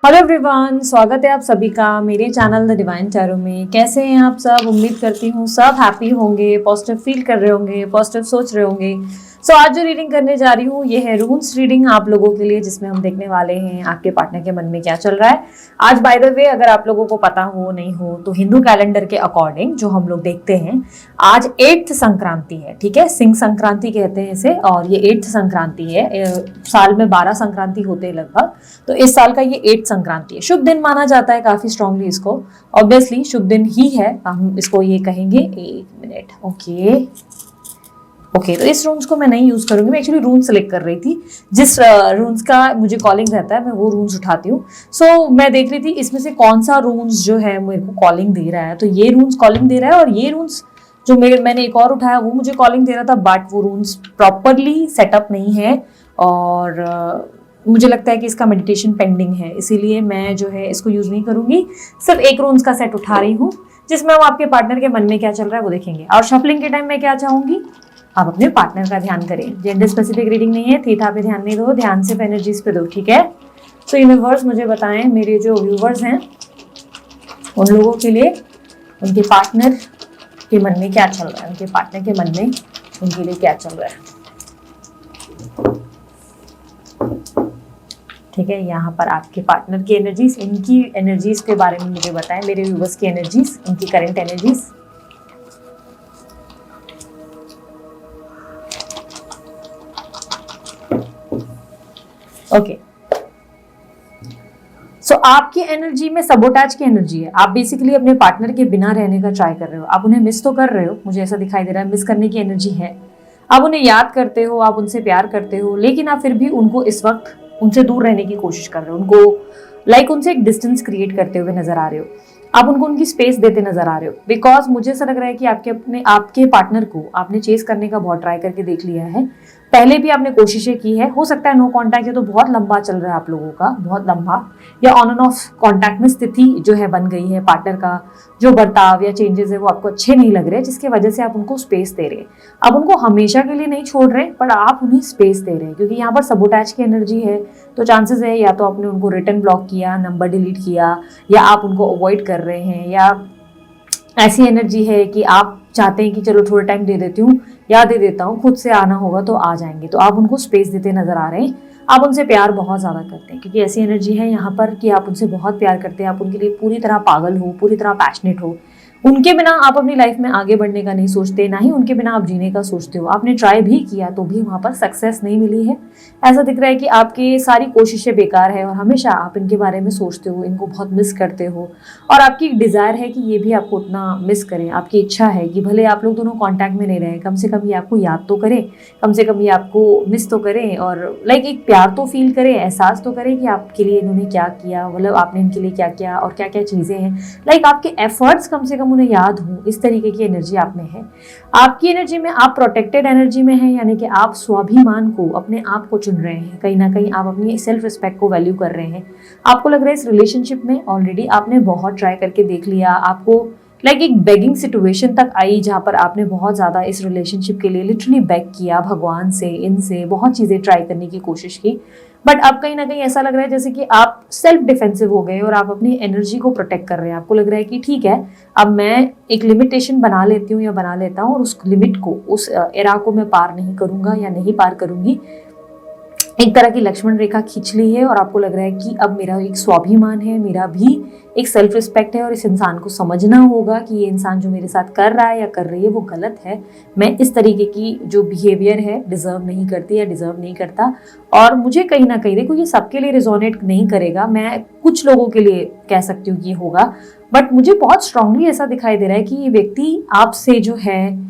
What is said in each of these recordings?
Hello everyone, स्वागत है आप सभी का मेरे चैनल द डिवाइन टैरो में। कैसे हैं आप सब? उम्मीद करती हूँ सब हैप्पी होंगे, पॉजिटिव फील कर रहे होंगे, पॉजिटिव सोच रहे होंगे। आज जो रीडिंग करने जा रही हूँ ये है रून्स रीडिंग आप लोगों के लिए, जिसमें हम देखने वाले हैं आपके पार्टनर के मन में क्या चल रहा है आज। बाय द वे, अगर आप लोगों को पता हो नहीं हो तो हिंदू कैलेंडर के अकॉर्डिंग जो हम लोग देखते हैं आज 8th संक्रांति है। ठीक है, सिंह संक्रांति कहते हैं इसे, और ये 8th संक्रांति है। साल में 12 संक्रांति होते हैं लगभग, तो इस साल का ये 8th संक्रांति है। शुभ दिन माना जाता है काफी स्ट्रांगली इसको, ऑब्वियसली शुभ दिन ही है, हम इसको ये कहेंगे। एक मिनट, ओके, तो इस रून्स को मैं नहीं यूज करूंगी। मैं एक्चुअली रून सेलेक्ट कर रही थी, जिस रून्स का मुझे कॉलिंग रहता है मैं वो रून्स उठाती हूँ। मैं देख रही थी इसमें से कौन सा रून्स जो है मेरे को कॉलिंग दे रहा है। तो ये रून्स कॉलिंग दे रहा है, और ये रून्स जो मैंने एक और उठाया वो मुझे कॉलिंग दे रहा था, बट वो रून्स प्रॉपरली सेटअप नहीं है, और मुझे लगता है कि इसका मेडिटेशन पेंडिंग है, इसीलिए मैं जो है इसको यूज नहीं करूंगी। सिर्फ एक रून्स का सेट उठा रही हूँ, जिसमें हम आपके पार्टनर के मन में क्या चल रहा है वो देखेंगे। और शफलिंग के टाइम मैं क्या चाहूंगी, आप अपने पार्टनर का ध्यान करें। जेंडर स्पेसिफिक रीडिंग नहीं है, थीटा पे ध्यान नहीं दो, ध्यान सिर्फ एनर्जीज पे दो, ठीक है। यूनिवर्स मुझे बताएं, मेरे जो व्यूवर्स हैं उन लोगों के लिए उनके पार्टनर के मन में क्या चल रहा है, उनके पार्टनर के मन में उनके लिए क्या चल रहा है। ठीक है, यहाँ पर आपके पार्टनर की एनर्जीज, इनकी एनर्जीज के बारे में मुझे बताएं, मेरे व्यूवर्स की एनर्जीज, इनकी करंट एनर्जीज। ओके, आपकी एनर्जी में सबोटाज की एनर्जी है। आप बेसिकली अपने पार्टनर के बिना रहने का ट्राई कर रहे हो। आप उन्हें मिस तो कर रहे हो, मुझे ऐसा दिखाई दे रहा है, मिस करने की एनर्जी है। आप उन्हें याद करते हो, आप उनसे प्यार करते हो, लेकिन आप फिर भी उनको इस वक्त उनसे दूर रहने की कोशिश कर रहे हो। उनको उनसे एक डिस्टेंस क्रिएट करते हुए नजर आ रहे हो। आप उनको उनकी स्पेस देते नजर आ रहे हो, बिकॉज मुझे ऐसा लग रहा है कि आपके पार्टनर को आपने चेस करने का बहुत ट्राई करके देख लिया है। पहले भी आपने कोशिशें की है, हो सकता है नो कांटेक्ट है तो बहुत लंबा चल रहा है आप लोगों का, बहुत लंबा, या ऑन एंड ऑफ कांटेक्ट में स्थिति जो है बन गई है। पार्टनर का जो बर्ताव या चेंजेस है वो आपको अच्छे नहीं लग रहे, जिसकी वजह से आप उनको स्पेस दे रहे हैं। आप उनको हमेशा के लिए नहीं छोड़ रहे, पर आप उन्हें स्पेस दे रहे हैं, क्योंकि यहाँ पर सबोटैच की एनर्जी है। तो चांसेस है या तो आपने उनको रिटर्न ब्लॉक किया, नंबर डिलीट किया, या आप उनको अवॉइड कर रहे हैं, या ऐसी एनर्जी है कि आप चाहते हैं कि चलो थोड़ा टाइम दे देती हूँ या दे देता हूँ, खुद से आना होगा तो आ जाएंगे। तो आप उनको स्पेस देते नजर आ रहे हैं। आप उनसे प्यार बहुत ज़्यादा करते हैं, क्योंकि ऐसी एनर्जी है यहाँ पर कि आप उनसे बहुत प्यार करते हैं। आप उनके लिए पूरी तरह पागल हो, पूरी तरह पैशनेट हो। उनके बिना आप अपनी लाइफ में आगे बढ़ने का नहीं सोचते, ना ही उनके बिना आप जीने का सोचते हो। आपने ट्राई भी किया तो भी वहाँ पर सक्सेस नहीं मिली है। ऐसा दिख रहा है कि आपकी सारी कोशिशें बेकार है, और हमेशा आप इनके बारे में सोचते हो, इनको बहुत मिस करते हो, और आपकी डिज़ायर है कि ये भी आपको उतना मिस करें। आपकी इच्छा है कि भले आप लोग दोनों कॉन्टैक्ट में नहीं रहे, कम से कम ये आपको याद तो करें, कम से कम ये आपको मिस तो करें, और एक प्यार तो फील करें, एहसास तो करें कि आपके लिए इन्होंने क्या किया, मतलब आपने इनके लिए क्या किया और क्या क्या चीज़ें हैं। आपके एफर्ट्स कम से कम उन्हें याद हो, इस तरीके की एनर्जी आप में है। आपकी एनर्जी में आप प्रोटेक्टेड एनर्जी में है, यानी कि आप स्वाभिमान को, अपने आप को चुन रहे हैं। कहीं ना कहीं आप अपनी सेल्फ रिस्पेक्ट को वैल्यू कर रहे हैं। आपको लग रहा है इस रिलेशनशिप में ऑलरेडी आपने बहुत ट्राई करके देख लिया। आपको एक बेगिंग सिचुएशन तक आई, जहाँ पर आपने बहुत ज़्यादा इस रिलेशनशिप के लिए लिटरली बेग किया, भगवान से, इनसे बहुत चीज़ें ट्राई करने की कोशिश की। बट अब कहीं ना कहीं ऐसा लग रहा है जैसे कि आप सेल्फ डिफेंसिव हो गए, और आप अपनी एनर्जी को प्रोटेक्ट कर रहे हैं। आपको लग रहा है कि ठीक है, अब मैं एक लिमिटेशन बना लेती हूँ या बना लेता हूँ, और उस लिमिट को, उस एरा को मैं पार नहीं करूँगा या नहीं पार करूँगी। एक तरह की लक्ष्मण रेखा खींच ली है, और आपको लग रहा है कि अब मेरा एक स्वाभिमान है, मेरा भी एक सेल्फ रिस्पेक्ट है, और इस इंसान को समझना होगा कि ये इंसान जो मेरे साथ कर रहा है या कर रही है वो गलत है। मैं इस तरीके की जो बिहेवियर है डिजर्व नहीं करती या डिजर्व नहीं करता। और मुझे कहीं ना कहीं, देखो ये सबके लिए रिजोनेट नहीं करेगा, मैं कुछ लोगों के लिए कह सकती हूँ कि ये होगा, बट मुझे बहुत स्ट्रांगली ऐसा दिखाई दे रहा है कि ये व्यक्ति आपसे जो है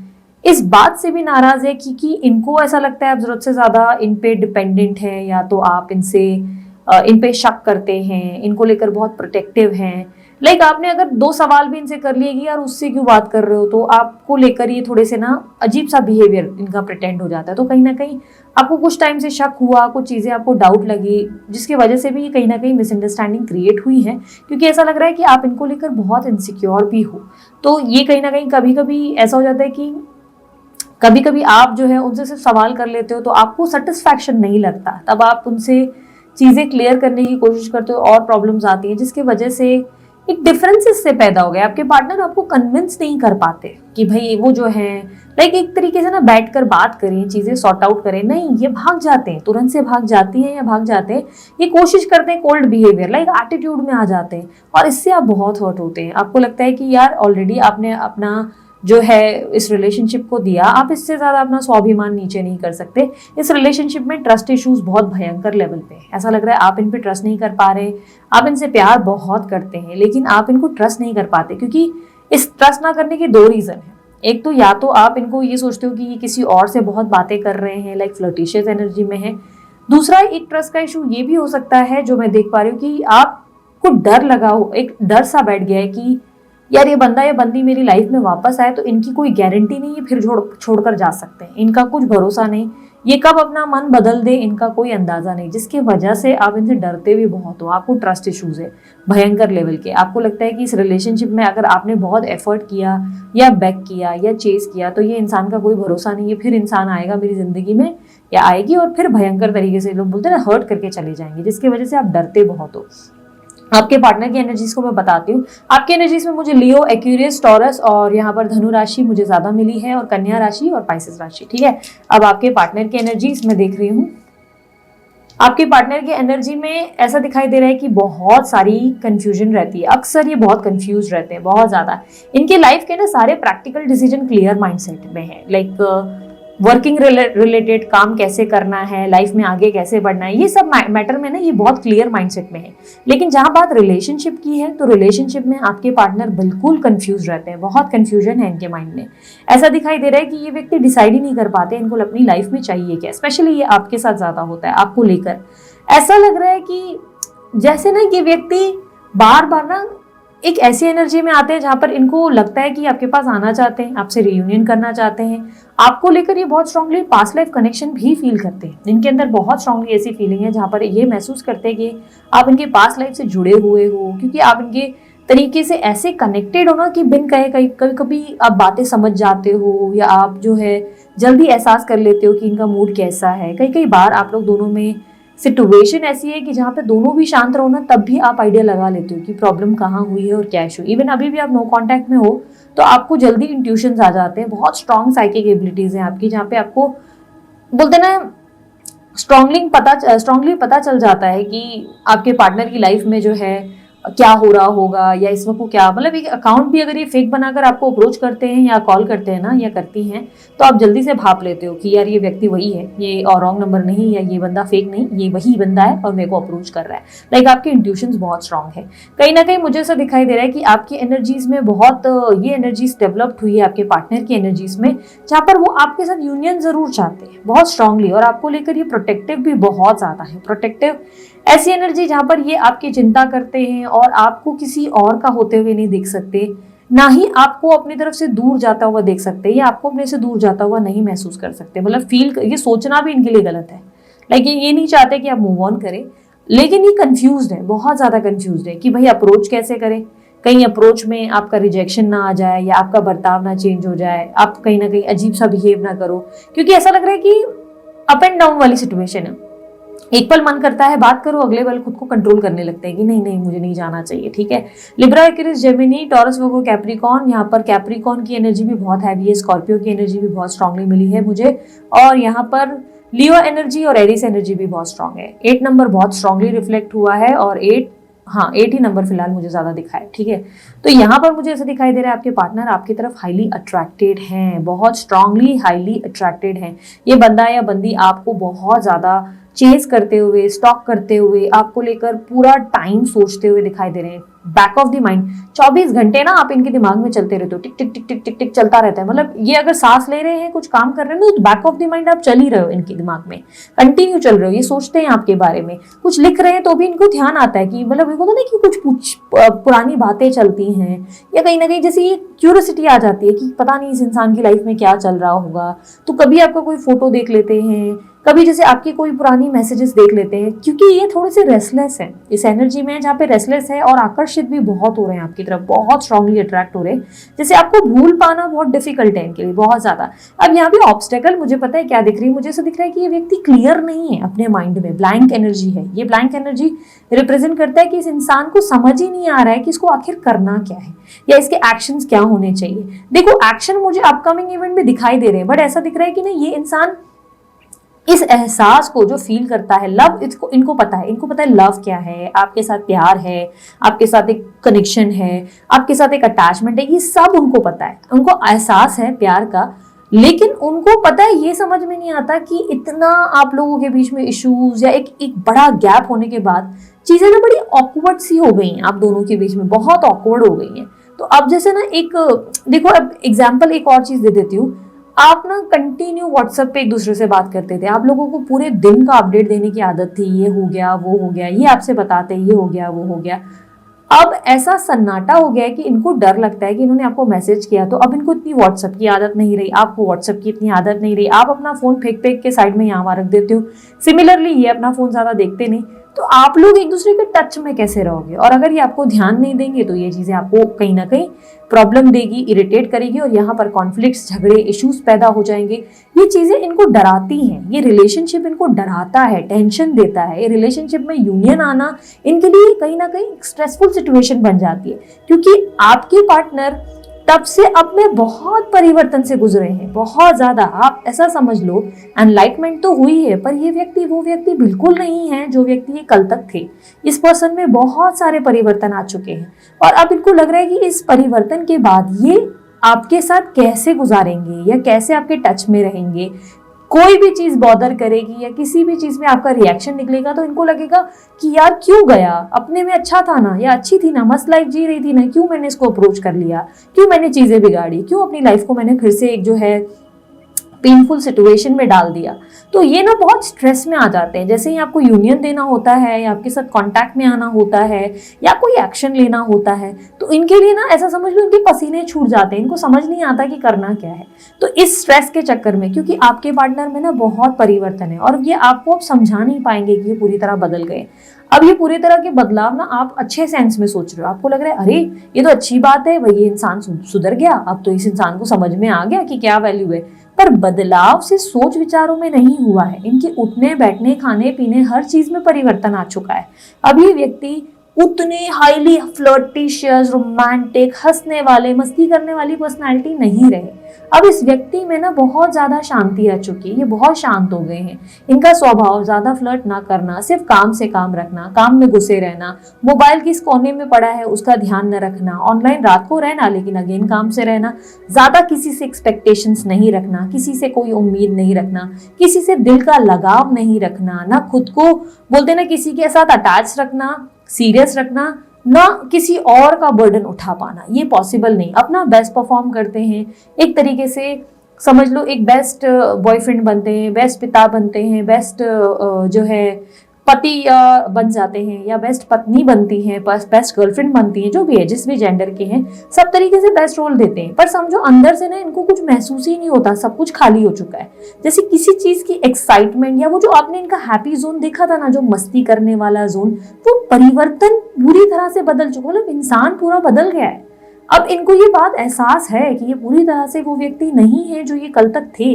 इस बात से भी नाराज है कि इनको ऐसा लगता है आप जरूरत से ज्यादा इन पे डिपेंडेंट है, या तो आप इन पे शक करते हैं, इनको लेकर बहुत प्रोटेक्टिव हैं। आपने अगर 2 सवाल भी इनसे कर लिए कि यार उससे क्यों बात कर रहे हो, तो आपको लेकर ये थोड़े से ना अजीब सा बिहेवियर इनका प्रिटेंड हो जाता है। तो कहीं ना कहीं आपको कुछ टाइम से शक हुआ, कुछ चीजें आपको डाउट लगी, जिसकी वजह से भी कहीं ना कहीं मिसअंडरस्टैंडिंग क्रिएट हुई है, क्योंकि ऐसा लग रहा है कि आप इनको लेकर बहुत इनसिक्योर भी हो। तो ये कहीं ना कहीं कभी कभी ऐसा हो जाता है कि कभी कभी आप जो है उनसे सिर्फ सवाल कर लेते हो तो आपको सेटिस्फैक्शन नहीं लगता, तब आप उनसे चीजें क्लियर करने की कोशिश करते हो और प्रॉब्लम्स आती हैं, जिसकी वजह से एक डिफरेंस इससे पैदा हो गया। आपके पार्टनर आपको कन्विंस नहीं कर पाते कि भाई वो जो है लाइक एक तरीके से ना बैठ कर बात करें, चीजें सॉर्ट आउट करें, नहीं, ये भाग जाते हैं, तुरंत से भाग जाती हैं या भाग जाते हैं, ये कोशिश करते हैं कोल्ड बिहेवियर लाइक एटीट्यूड में आ जाते हैं, और इससे आप बहुत हर्ट होते हैं। आपको लगता है कि यार ऑलरेडी आपने अपना जो है इस रिलेशनशिप को दिया, आप इससे ज्यादा अपना स्वाभिमान नीचे नहीं कर सकते। इस रिलेशनशिप में ट्रस्ट इश्यूज बहुत भयंकर लेवल पे है। ऐसा लग रहा है आप इन पे ट्रस्ट नहीं कर पा रहे, आप इनसे प्यार बहुत करते हैं लेकिन आप इनको ट्रस्ट नहीं कर पाते, क्योंकि इस ट्रस्ट ना करने के दो रीजन है। एक तो या तो आप इनको ये सोचते हो कि ये किसी और से बहुत बातें कर रहे हैं, लाइक फ्लर्टिशियस एनर्जी में है। दूसरा एक ट्रस्ट का इशू ये भी हो सकता है, जो मैं देख पा रही हूँ, कि आपको डर लगा हो, एक डर सा बैठ गया है कि यार ये बंदा या बंदी मेरी लाइफ में वापस आए तो इनकी कोई गारंटी नहीं है, फिर छोड़कर जा सकते हैं, इनका कुछ भरोसा नहीं, ये कब अपना मन बदल दे इनका कोई अंदाजा नहीं, जिसकी वजह से आप इनसे डरते भी बहुत हो। आपको ट्रस्ट इश्यूज है भयंकर लेवल के। आपको लगता है कि इस रिलेशनशिप में अगर आपने बहुत एफर्ट किया या बैक किया या चेस किया तो ये इंसान का कोई भरोसा नहीं है, फिर इंसान आएगा मेरी जिंदगी में या आएगी और फिर भयंकर तरीके से, लोग बोलते हैं ना, हर्ट करके चले जाएंगे, जिसकी वजह से आप डरते बहुत हो। आपके पार्टनर की एनर्जीज को मैं बताती हूँ। आपकी एनर्जीज में मुझे लियो, एक्वेरियस, टॉरस और यहाँ पर धनु राशि मुझे ज्यादा मिली है, और कन्या राशि और पाइसेस राशि। ठीक है, अब आपके पार्टनर की एनर्जीज मैं देख रही हूँ। आपके पार्टनर की एनर्जी में ऐसा दिखाई दे रहा है कि बहुत सारी कंफ्यूजन रहती है, अक्सर ये बहुत कंफ्यूज रहते हैं, बहुत ज्यादा। इनके लाइफ के ना सारे प्रैक्टिकल डिसीजन क्लियर माइंडसेट में है, लाइक वर्किंग रिलेटेड काम कैसे करना है, लाइफ में आगे कैसे बढ़ना है, ये सब मैटर में ना ये बहुत क्लियर माइंडसेट में है। लेकिन जहां बात रिलेशनशिप की है तो रिलेशनशिप में आपके पार्टनर बिल्कुल कंफ्यूज रहते हैं, बहुत कंफ्यूजन है इनके माइंड में। ऐसा दिखाई दे रहा है कि ये व्यक्ति डिसाइड ही नहीं कर पाते इनको अपनी लाइफ में चाहिए क्या। स्पेशली ये आपके साथ ज्यादा होता है, आपको लेकर ऐसा लग रहा है कि जैसे ना ये व्यक्ति बार बार ना एक ऐसी एनर्जी में आते हैं जहां पर इनको लगता है कि आपके पास आना चाहते हैं, आपसे रियूनियन करना चाहते हैं, आपको लेकर ये बहुत स्ट्रांगली पास्ट लाइफ कनेक्शन भी फील करते हैं। इनके अंदर बहुत स्ट्रांगली ऐसी फीलिंग है जहां पर ये महसूस करते हैं कि आप इनके पास्ट लाइफ से जुड़े हुए हो, क्योंकि आप इनके तरीके से ऐसे कनेक्टेड हो ना कि बिन कहे कभी कभी आप बातें समझ जाते हो, या आप जो है जल्दी एहसास कर लेते हो कि इनका मूड कैसा है। कई कई बार आप लोग दोनों में सिचुएशन ऐसी है कि जहाँ पे दोनों भी शांत रहो ना, तब भी आप आइडिया लगा लेते हो कि प्रॉब्लम कहाँ हुई है और क्या इशू। इवन अभी भी आप नो कांटेक्ट में हो तो आपको जल्दी इंट्यूशंस आ जाते हैं। बहुत स्ट्रॉन्ग साइकिक एबिलिटीज हैं आपकी, जहाँ पे आपको बोलते ना स्ट्रांगली पता चल जाता है कि आपके पार्टनर की लाइफ में जो है क्या हो रहा होगा, या इस वक्त को क्या, मतलब एक अकाउंट भी अगर ये फेक बनाकर आपको अप्रोच करते हैं या कॉल करते हैं ना, या करती हैं, तो आप जल्दी से भाप लेते हो कि यार ये व्यक्ति वही है, ये और रॉन्ग नंबर नहीं, या ये बंदा फेक नहीं, ये वही बंदा है और मेरे को अप्रोच कर रहा है। लाइक आपकी इंट्यूशंस बहुत स्ट्रांग है। कहीं ना कहीं मुझे ऐसा दिखाई दे रहा है कि आपकी एनर्जीज में बहुत ये एनर्जीज डेवलप्ड हुई है आपके पार्टनर की एनर्जीज में, जहाँ पर वो आपके साथ यूनियन जरूर चाहते हैं बहुत स्ट्रांगली, और आपको लेकर ये प्रोटेक्टिव भी बहुत ज्यादा है। प्रोटेक्टिव ऐसी एनर्जी जहां पर ये आपकी चिंता करते हैं और आपको किसी और का होते हुए नहीं देख सकते, ना ही आपको अपनी तरफ से दूर जाता हुआ देख सकते, या आपको अपने से दूर जाता हुआ नहीं महसूस कर सकते। मतलब ये सोचना भी इनके लिए गलत है। लाइक ये नहीं चाहते कि आप मूव ऑन करें, लेकिन ये कंफ्यूज्ड है, बहुत ज्यादा कंफ्यूज्ड है कि भाई अप्रोच कैसे करें। कहीं अप्रोच में आपका रिजेक्शन ना आ जाए, या आपका बर्ताव ना चेंज हो जाए, आप कहीं ना कहीं अजीब सा बिहेव ना करो, क्योंकि ऐसा लग रहा है कि अप एंड डाउन वाली सिचुएशन है। एक पल मन करता है बात करो, अगले पल खुद को कंट्रोल करने लगते हैं कि नहीं नहीं मुझे नहीं जाना चाहिए। ठीक है, लिब्रा, एक्वेरियस, जेमिनी, टॉरस, वर्गो, कैप्रिकॉर्न। यहाँ पर कैप्रिकॉर्न की एनर्जी भी बहुत हैवी है, स्कॉर्पियो की एनर्जी भी बहुत स्ट्रांगली मिली है मुझे, और यहाँ पर लियो एनर्जी और एरिस एनर्जी भी बहुत स्ट्रांग है। 8 नंबर बहुत स्ट्रांगली रिफ्लेक्ट हुआ है, और 8 ही नंबर फिलहाल मुझे ज्यादा दिखा है। ठीक है, तो यहाँ पर मुझे ऐसा दिखाई दे रहा है आपके पार्टनर आपकी तरफ हाईली अट्रैक्टेड हैं, बहुत स्ट्रांगली हाईली अट्रैक्टेड हैं। ये बंदा या बंदी आपको बहुत ज्यादा चेस करते हुए, स्टॉक करते हुए, आपको लेकर पूरा टाइम सोचते हुए दिखाई दे रहे हैं। बैक ऑफ द माइंड 24 घंटे ना आप इनके दिमाग में चलते रहते हो, टिक टिक टिक टिक टिक टिक चलता रहता है। मतलब ये अगर सांस ले रहे हैं, कुछ काम कर रहे हैं, तो बैक ऑफ द माइंड आप चल ही रहे हो, इनके दिमाग में कंटिन्यू चल रहे हो। ये सोचते हैं आपके बारे में, कुछ लिख रहे हैं तो भी इनको ध्यान आता है कि मतलब इनको ना कि कुछ पुरानी बातें चलती हैं, या कहीं ना कहीं जैसे ये क्यूरियोसिटी आ जाती है कि पता नहीं इस इंसान की लाइफ में क्या चल रहा होगा। तो कभी आपका कोई फोटो देख लेते हैं, कभी जैसे आपकी कोई पुरानी मैसेजेस देख लेते हैं, क्योंकि ये थोड़े से रेस्टलेस है इस एनर्जी में, जहाँ पे रेस्टलेस है और आकर्षित भी बहुत हो रहे हैं आपकी तरफ, बहुत स्ट्रांगली अट्रैक्ट हो रहे हैं, जैसे आपको भूल पाना बहुत डिफिकल्ट है इनके लिए, बहुत ज्यादा। अब यहाँ पे ऑब्स्टेकल मुझे पता है क्या दिख रही है, मुझे ऐसा दिख रहा है कि ये व्यक्ति क्लियर नहीं है अपने माइंड में, ब्लैंक एनर्जी है। ये ब्लैंक एनर्जी रिप्रेजेंट करता है कि इस इंसान को समझ ही नहीं आ रहा है कि इसको आखिर करना क्या है या इसके एक्शंस क्या होने चाहिए। देखो एक्शन मुझे अपकमिंग इवेंट में दिखाई दे रहे हैं, बट ऐसा दिख रहा है कि ना ये इंसान इस एहसास को जो फील करता है, लव, इसको इनको पता है लव क्या है, आपके साथ प्यार है, आपके साथ एक कनेक्शन है, आपके साथ एक अटैचमेंट है, ये सब उनको पता है, उनको एहसास है प्यार का। लेकिन उनको पता है, ये समझ में नहीं आता कि इतना आप लोगों के बीच में इश्यूज या एक बड़ा गैप होने के बाद चीजें ना बड़ी ऑकवर्ड सी हो गई हैं, आप दोनों के बीच में बहुत ऑकवर्ड हो गई हैं। तो अब जैसे ना एक देखो, अब एग्जाम्पल एक और चीज दे देती हूँ। आप ना कंटिन्यू व्हाट्सएप पे एक दूसरे से बात करते थे, आप लोगों को पूरे दिन का अपडेट देने की आदत थी, ये हो गया वो हो गया, ये आपसे बताते ये हो गया वो हो गया। अब ऐसा सन्नाटा हो गया है कि इनको डर लगता है कि इन्होंने आपको मैसेज किया तो अब इनको इतनी व्हाट्सएप की आदत नहीं रही, आपको व्हाट्सएप की इतनी आदत नहीं रही, आप अपना फोन फेंक फेंक के साइड में यहाँ वहाँ रख देते हो। सिमिलरली ये अपना फोन ज्यादा देखते नहीं, तो आप लोग एक दूसरे के टच में कैसे रहोगे? और अगर ये आपको ध्यान नहीं देंगे तो ये चीजें आपको कहीं ना कहीं प्रॉब्लम देगी, इरिटेट करेगी, और यहाँ पर कॉन्फ्लिक्ट्स, झगड़े, इश्यूज पैदा हो जाएंगे। ये चीजें इनको डराती हैं, ये रिलेशनशिप इनको डराता है, टेंशन देता है। ये रिलेशनशिप में यूनियन आना इनके लिए कहीं ना कहीं स्ट्रेसफुल सिचुएशन बन जाती है, क्योंकि आपके पार्टनर तब से अब में बहुत परिवर्तन से गुजरे हैं, बहुत ज्यादा। आप ऐसा समझ लो, एनलाइटमेंट तो हुई है, पर ये व्यक्ति वो व्यक्ति बिल्कुल नहीं है जो व्यक्ति ये कल तक थे। इस पर्सन में बहुत सारे परिवर्तन आ चुके हैं, और अब इनको लग रहा है कि इस परिवर्तन के बाद ये आपके साथ कैसे गुजारेंगे या कैसे आपके टच में रहेंगे। कोई भी चीज बॉदर करेगी या किसी भी चीज में आपका रिएक्शन निकलेगा तो इनको लगेगा कि यार क्यों गया, अपने में अच्छा था ना, या अच्छी थी ना, मस्त लाइफ जी रही थी ना, क्यों मैंने इसको अप्रोच कर लिया, क्यों मैंने चीजें बिगाड़ी, क्यों अपनी लाइफ को मैंने फिर से एक जो है पेनफुल सिचुएशन में डाल दिया। तो ये ना बहुत स्ट्रेस में आ जाते हैं। जैसे ही आपको यूनियन देना होता है या आपके साथ कांटेक्ट में आना होता है या कोई एक्शन लेना होता है, तो इनके लिए ना ऐसा समझ लो इनके पसीने छूट जाते हैं, इनको समझ नहीं आता कि करना क्या है। तो इस स्ट्रेस के चक्कर में, क्योंकि आपके पार्टनर में ना बहुत परिवर्तन है और ये आपको अब समझा नहीं पाएंगे कि ये पूरी तरह बदल गए। अब ये पूरी तरह के बदलाव ना आप अच्छे सेंस में सोच रहे हो, आपको लग रहा है अरे ये तो अच्छी बात है भाई, ये इंसान सुधर गया, अब तो इस इंसान को समझ में आ गया कि क्या वैल्यू है। पर बदलाव से सोच विचारों में नहीं हुआ है, इनके उठने बैठने खाने पीने हर चीज में परिवर्तन आ चुका है। अब ये व्यक्ति उतने हाईली फ्लर्टिशियस, रोमांटिक, हंसने वाले, मस्ती करने वाली पर्सनालिटी नहीं रहे। अब इस व्यक्ति में ना बहुत ज्यादा शांति आ चुकी है, ये बहुत शांत हो गए हैं। इनका स्वभाव ज्यादा फ्लर्ट ना करना, सिर्फ काम से काम रखना, काम में घुसे रहना, मोबाइल किस कोने में पड़ा है उसका ध्यान न रखना, ऑनलाइन रात को रहना लेकिन अगेन काम से रहना, ज्यादा किसी से एक्सपेक्टेशंस नहीं रखना, किसी से कोई उम्मीद नहीं रखना, किसी से दिल का लगाव नहीं रखना, ना खुद को बोलते ना किसी के साथ अटैच रखना, सीरियस रखना, ना किसी और का बर्डन उठा पाना, ये पॉसिबल नहीं। अपना बेस्ट परफॉर्म करते हैं, एक तरीके से समझ लो एक बेस्ट बॉयफ्रेंड बनते हैं, बेस्ट पिता बनते हैं, बेस्ट जो है पति बन जाते हैं, या बेस्ट पत्नी बनती हैं, बेस्ट गर्लफ्रेंड बनती हैं, जो भी है जिस भी जेंडर के हैं, सब तरीके से बेस्ट रोल देते हैं। पर समझो अंदर से ना इनको कुछ महसूस ही नहीं होता, सब कुछ खाली हो चुका है। जैसे किसी चीज की एक्साइटमेंट, या वो जो आपने इनका हैप्पी जोन देखा था ना, जो मस्ती करने वाला जोन, वो परिवर्तन पूरी तरह से बदल चुका, मतलब इंसान पूरा बदल गया है। अब इनको ये बात एहसास है कि ये पूरी तरह से वो व्यक्ति नहीं है जो ये कल तक थे।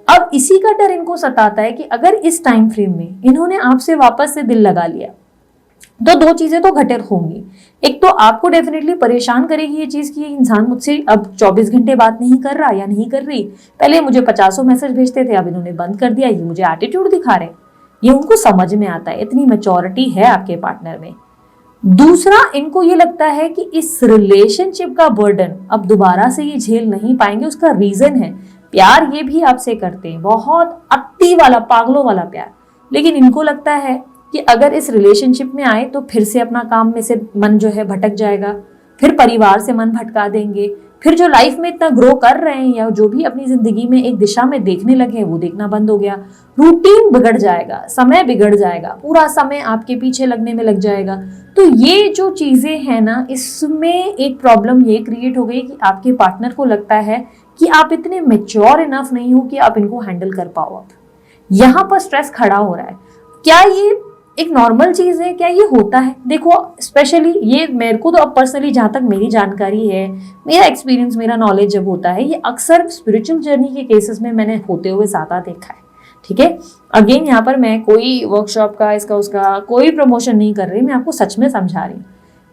अब इसी का डर इनको सताता है कि अगर इस टाइम फ्रेम में इन्होंने आपसे वापस से दिल लगा लिया तो दो चीजें तो घटित होंगी। एक तो आपको डेफिनेटली परेशान करेगी ये चीज कि ये इंसान मुझसे अब 24 घंटे बात नहीं कर रहा या नहीं कर रही, पहले मुझे 50 मैसेज भेजते थे, अब इन्होंने बंद कर दिया, ये मुझे एटीट्यूड दिखा रहे। ये उनको समझ में आता है, इतनी मैच्योरिटी है आपके पार्टनर में। दूसरा, इनको ये लगता है कि इस रिलेशनशिप का बर्डन अब दोबारा से ये झेल नहीं पाएंगे। उसका रीजन है प्यार ये भी आपसे करते हैं, बहुत अति वाला, पागलों वाला प्यार, लेकिन इनको लगता है कि अगर इस रिलेशनशिप में आए तो फिर से अपना काम में से मन जो है भटक जाएगा, फिर परिवार से मन भटका देंगे, फिर जो लाइफ में इतना ग्रो कर रहे हैं या जो भी अपनी जिंदगी में एक दिशा में देखने लगे हैं वो देखना बंद हो गया, रूटीन बिगड़ जाएगा, समय बिगड़ जाएगा, पूरा समय आपके पीछे लगने में लग जाएगा। तो ये जो चीजें हैं ना, इसमें एक प्रॉब्लम ये क्रिएट हो गई कि आपके पार्टनर को लगता है कि आप इतने मेच्योर इनफ नहीं हो कि आप इनको हैंडल कर पाओ। अब यहाँ पर स्ट्रेस खड़ा हो रहा है। क्या ये एक नॉर्मल चीज है? क्या ये होता है? देखो स्पेशली ये मेरे को तो अब पर्सनली जहाँ तक मेरी जानकारी है, मेरा एक्सपीरियंस, मेरा नॉलेज जब होता है, ये अक्सर स्पिरिचुअल जर्नी के केसेस में मैंने होते हुए ज्यादा देखा है। ठीक है, अगेन यहाँ पर मैं कोई वर्कशॉप का इसका उसका कोई प्रमोशन नहीं कर रही, मैं आपको सच में समझा रही हूँ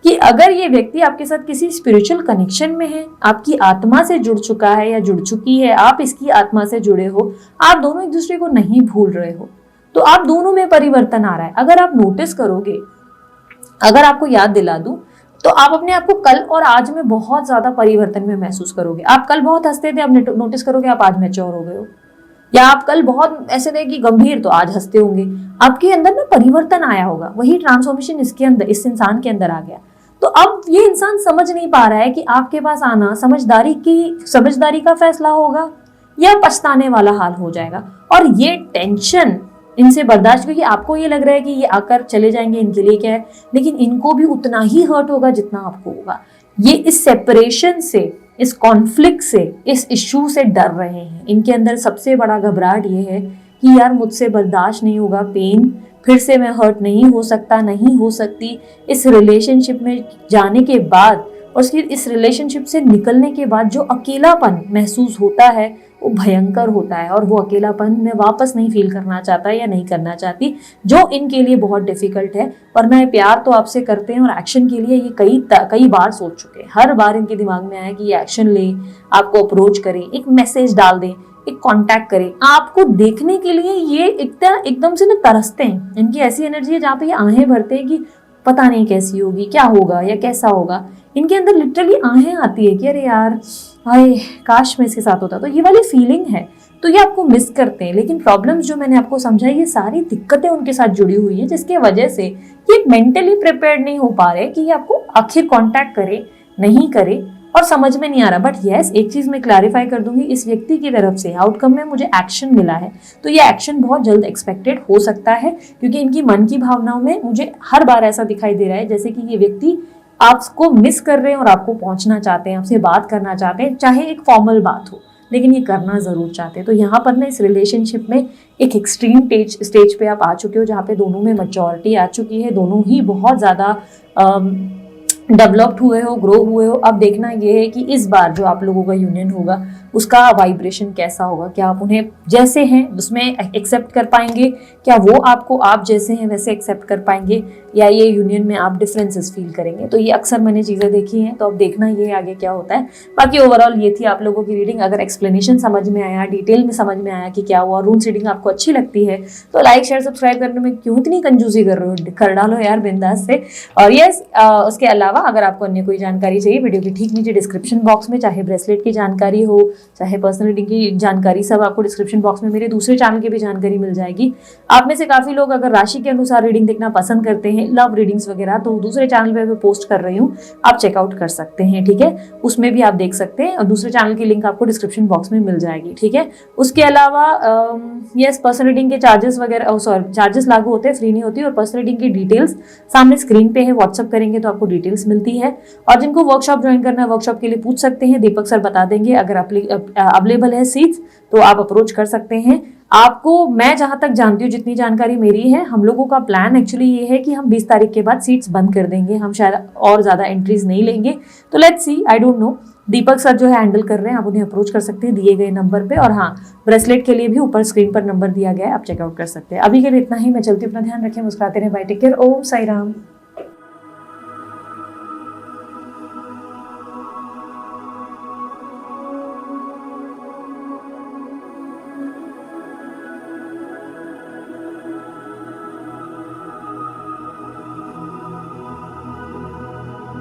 कि अगर ये व्यक्ति आपके साथ किसी स्पिरिचुअल कनेक्शन में है, आपकी आत्मा से जुड़ चुका है या जुड़ चुकी है, आप इसकी आत्मा से जुड़े हो, आप दोनों एक दूसरे को नहीं भूल रहे हो, तो आप दोनों में परिवर्तन आ रहा है। अगर आप नोटिस करोगे, अगर आपको याद दिला दूं, तो आप अपने आप को कल और आज में बहुत ज्यादा परिवर्तन में महसूस करोगे। आप कल बहुत हंसते थे, अब नोटिस करोगे आप आज मैच्योर हो गए हो। या आप कल बहुत ऐसे थे कि गंभीर, तो आज हंसते होंगे। आपके अंदर ना परिवर्तन आया होगा, वही ट्रांसफॉर्मेशन इसके अंदर, इस इंसान के अंदर आ गया। तो अब ये इंसान समझ नहीं पा रहा है कि आपके पास आना समझदारी का फैसला होगा या पछताने वाला हाल हो जाएगा। और ये टेंशन इनसे बर्दाश्त, क्योंकि आपको ये लग रहा है कि ये आकर चले जाएंगे, इनके लिए क्या है, लेकिन इनको भी उतना ही हर्ट होगा जितना आपको होगा। ये इस सेपरेशन से, इस कॉन्फ्लिक्ट से, इस इश्यू से डर रहे हैं। इनके अंदर सबसे बड़ा घबराहट ये है कि यार मुझसे बर्दाश्त नहीं होगा पेन, फिर से मैं हर्ट नहीं हो सकता, नहीं हो सकती। इस रिलेशनशिप में जाने के बाद और इस रिलेशनशिप से निकलने के बाद जो अकेलापन महसूस होता है वो भयंकर होता है, और वो अकेलापन मैं वापस नहीं फील करना चाहता या नहीं करना चाहती, जो इनके लिए बहुत डिफिकल्ट है। वरना ये प्यार तो आपसे करते हैं और एक्शन के लिए ये कई बार सोच चुके हैं। हर बार इनके दिमाग में आया कि ये एक्शन ले, आपको अप्रोच करें, एक मैसेज डाल दें, एक कांटेक्ट करें, आपको देखने के लिए ये एकदम से ना तरसते हैं। इनकी ऐसी एनर्जी है जहाँ पे ये आहें भरते हैं कि पता नहीं कैसी होगी, क्या होगा या कैसा होगा। इनके अंदर लिटरली आहें आती है कि अरे यार हाय काश मैं इसके साथ होता, तो ये वाली फीलिंग है। तो ये आपको मिस करते हैं। लेकिन प्रॉब्लम्स जो मैंने आपको समझाई, ये सारी दिक्कतें उनके साथ जुड़ी हुई है, जिसके वजह से ये मेंटली प्रिपेयर्ड नहीं हो पा रहे कि ये आपको आखिर कांटेक्ट करे नहीं करे, और समझ में नहीं आ रहा। बट यस, एक चीज मैं क्लैरिफाई कर दूंगी, इस व्यक्ति की तरफ से आउटकम में मुझे एक्शन मिला है, तो ये एक्शन बहुत जल्द एक्सपेक्टेड हो सकता है, क्योंकि इनकी मन की भावनाओं में मुझे हर बार ऐसा दिखाई दे रहा है जैसे कि ये व्यक्ति आपको मिस कर रहे हैं और आपको पहुंचना चाहते हैं, आपसे बात करना चाहते हैं, चाहे एक फॉर्मल बात हो, लेकिन ये करना जरूर चाहते हैं। तो यहाँ पर ना इस रिलेशनशिप में एक एक्सट्रीम स्टेज पे आप आ चुके हो, जहाँ पे दोनों में मैच्योरिटी आ चुकी है, दोनों ही बहुत ज्यादा डेवलप्ड हुए हो, ग्रो हुए हो। अब देखना ये है कि इस बार जो आप लोगों का यूनियन होगा उसका वाइब्रेशन कैसा होगा। क्या आप उन्हें जैसे हैं उसमें एक्सेप्ट कर पाएंगे, क्या वो आपको आप जैसे हैं वैसे एक्सेप्ट कर पाएंगे, या ये यूनियन में आप डिफरेंसेस फील करेंगे। तो ये अक्सर मैंने चीज़ें देखी हैं, तो अब देखना ये आगे क्या होता है। बाकी ओवरऑल ये थी आप लोगों की रीडिंग। अगर एक्सप्लेनेशन समझ में आया, डिटेल में समझ में आया कि क्या हुआ, रून्स रीडिंग आपको अच्छी लगती है, तो लाइक शेयर सब्सक्राइब करने में क्यों इतनी कंजूसी कर रहे हो, कर डालो यार बिंदास से। और यस, उसके अलावा अगर आपको अन्य कोई जानकारी चाहिए, वीडियो के ठीक नीचे डिस्क्रिप्शन बॉक्स में चाहे ब्रेसलेट की जानकारी हो, चाहे पर्सनल रीडिंग की जानकारी, सब आपको डिस्क्रिप्शन बॉक्स में मेरे दूसरे चैनल की भी जानकारी मिल जाएगी। आप में से काफी लोग अगर राशि के अनुसार रीडिंग देखना पसंद करते हैं, लव रीडिंग्स वगैरह, तो दूसरे चैनल पे मैं पोस्ट कर रही हूँ, आप चेकआउट कर सकते हैं। ठीक है, उसमें भी आप देख सकते हैं, और दूसरे चैनल की लिंक आपको डिस्क्रिप्शन बॉक्स में मिल जाएगी। ठीक है, उसके अलावा यस, पर्सनल रीडिंग के चार्जेस वगैरह, सॉरी चार्जेस लागू होते हैं, फ्री नहीं होती। और पर्सनल रीडिंग की डिटेल्स सामने स्क्रीन पे है, व्हाट्सअप करेंगे तो आपको डिटेल्स मिलती है। और जिनको वर्कशॉप ज्वाइन करना है, वर्कशॉप के लिए पूछ सकते हैं, दीपक सर बता देंगे। अगर अवेलेबल है सीट्स तो आप अप्रोच कर सकते हैं। आपको मैं जहां तक जानती हूँ, जितनी जानकारी मेरी है, हम लोगों का प्लान एक्चुअली ये है कि हम 20 तारीख के बाद सीट्स बंद कर देंगे, हम शायद और ज्यादा एंट्रीज नहीं लेंगे। तो let's see, I don't know, Deepak sir जो है हैंडल कर रहे हैं, आप उन्हें अप्रोच कर सकते हैं दिए गए नंबर पे। और हाँ, ब्रेसलेट के लिए भी ऊपर स्क्रीन पर नंबर दिया गया है, आप चेकआउट कर सकते हैं। अभी के लिए इतना ही, मैं चलती हूँ, अपना ध्यान रखें, मुस्कुराते रहें, बाय, टेक केयर, ओम साई राम।